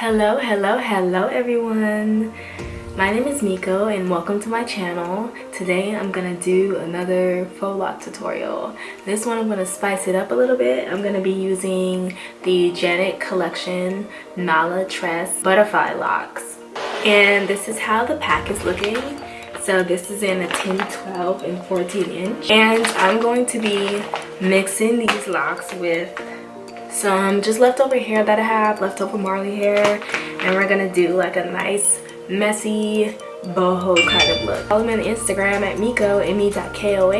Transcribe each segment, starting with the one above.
Hello everyone. My name is Miko and welcome to my channel. Today I'm gonna do another faux loc tutorial. This one I'm gonna spice it up a little bit. I'm gonna be using the Janet collection Nala Tress Butterfly Locs. And this is how the pack is looking. So this is in a 10, 12, and 14 inch. And I'm going to be mixing these locks with some just leftover hair that I have, leftover Marley hair, and we're gonna do like a nice messy boho kind of look. Follow me on Instagram at Miko, me.koh,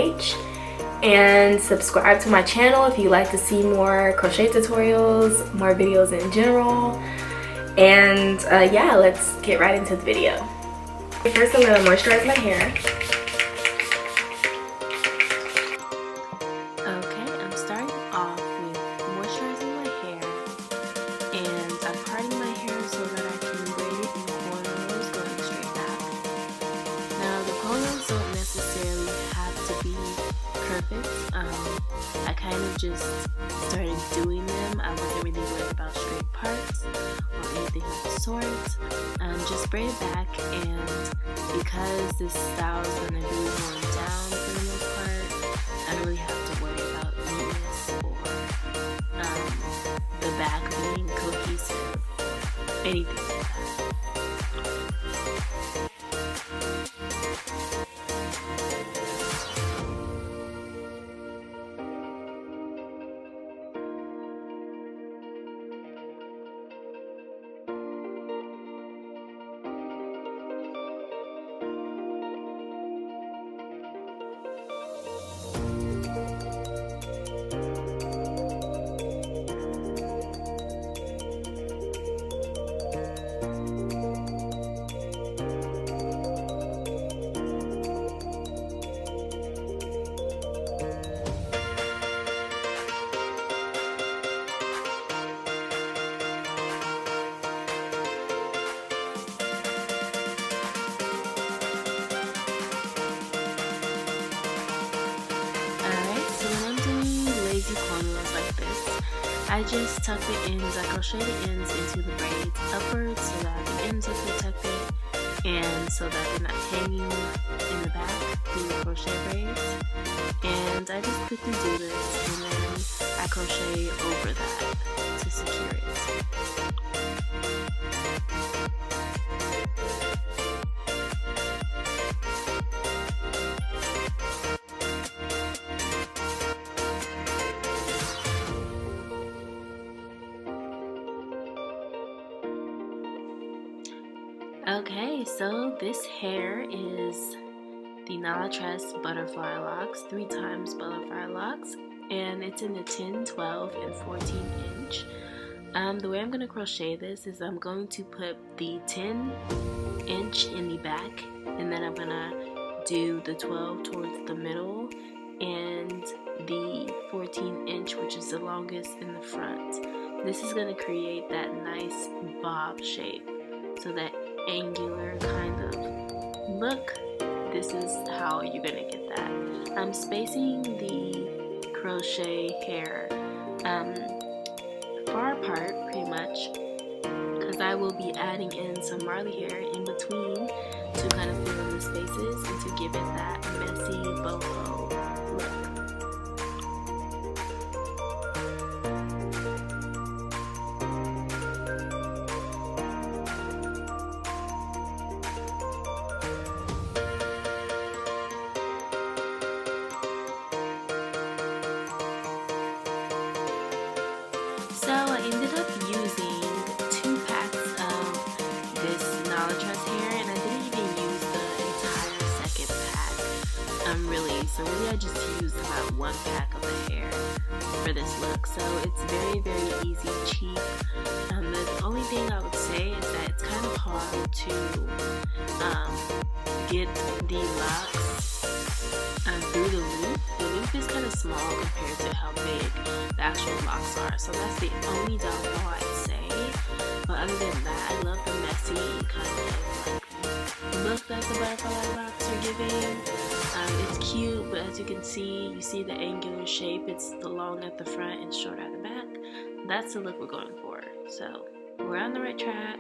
and subscribe to my channel if you like to see more crochet tutorials, more videos in general. And yeah, let's get right into the video. First I'm gonna moisturize my hair. I kind of just started doing them. I wasn't really worried about straight parts or anything of the sort. Just braid it back, and because this style is going to be worn down for the most part, I don't really have to worry about neatness or the back being cohesive or anything like that. Cornrows like this, I just tuck the ends, I crochet the ends into the braids upwards so that the ends are protected and so that they're not hanging in the back through the crochet braids. And I just quickly do this and then I crochet over that to secure it. Okay, so this hair is the Nala Tress Butterfly Locs, 3 times Butterfly Locs, and it's in the 10, 12, and 14 inch. The way I'm going to crochet this is I'm going to put the 10 inch in the back, and then I'm going to do the 12 towards the middle, and the 14 inch, which is the longest, in the front. This is going to create that nice bob shape, so that angular kind of look. This is how you're gonna get that. I'm spacing the crochet hair far apart pretty much because I will be adding in some Marley hair in between to kind of fill in the spaces and to give it that messy boho look. So I ended up using 2 packs of this Nala Tress hair, and I didn't even use the entire second pack. So really I just used about 1 pack of the hair for this look. So it's very, very easy, cheap. The only thing I would say is that it's kind of hard to get the locks through the loop. The loop is kind of small compared to how big the actual locks are, so that's the only downfall I'd say. But other than that, I love the messy kind of like look that the butterfly locks are giving. It's cute, but as you can see, you see the angular shape. It's the long at the front and short at the back. That's the look we're going for. So We're on the right track.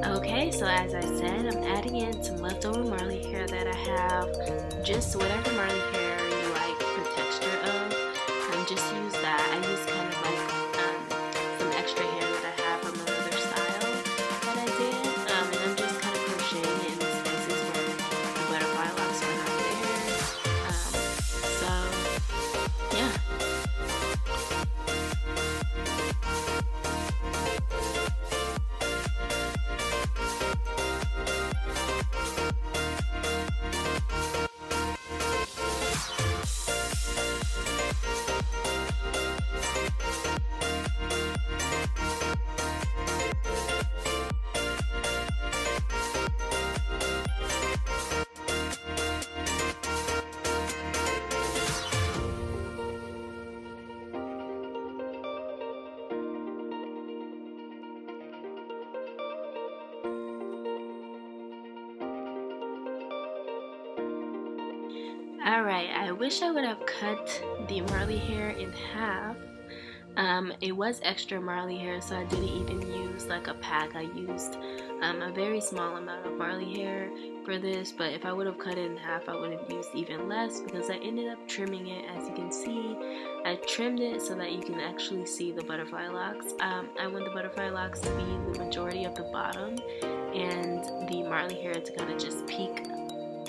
Okay, so as I said, I'm adding in some leftover marley hair that I have. Just whatever marley hair you like the texture of, just use that. I use kind of like some extra hair that I have from another style that I did, and I'm just kind of crocheting it in the spaces where the butterfly locks are not there. So yeah. Alright, I wish I would have cut the marley hair in half. It was extra marley hair, so I didn't even use like a pack. I used a very small amount of marley hair for this, but if I would have cut it in half, I would have used even less because I ended up trimming it. As you can see, I trimmed it so that you can actually see the butterfly locks. I want the butterfly locks to be the majority of the bottom and the marley hair to kind of just peek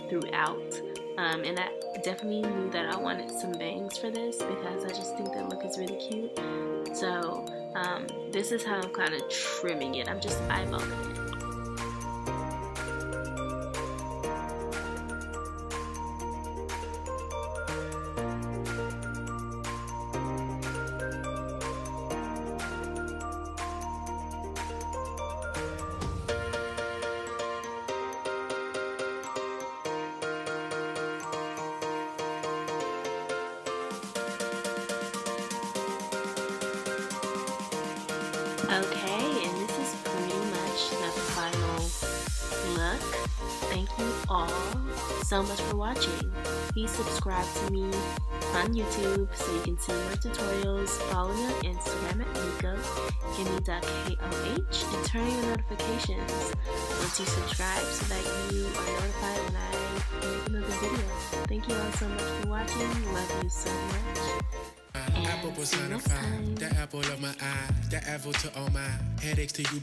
throughout. And I definitely knew that I wanted some bangs for this because I just think that look is really cute. So this is how I'm kind of trimming it. I'm just eyeballing it. Okay, and this is pretty much the final look. Thank you all so much for watching. Please subscribe to me on YouTube so you can see more tutorials. Follow me on Instagram at miko.koh and turn on your notifications once you subscribe so that you are notified when I make another video. Thank you all so much for watching. Love you so much. Apple was 9 to 5, the apple of my eye, the apple to all my headaches to you.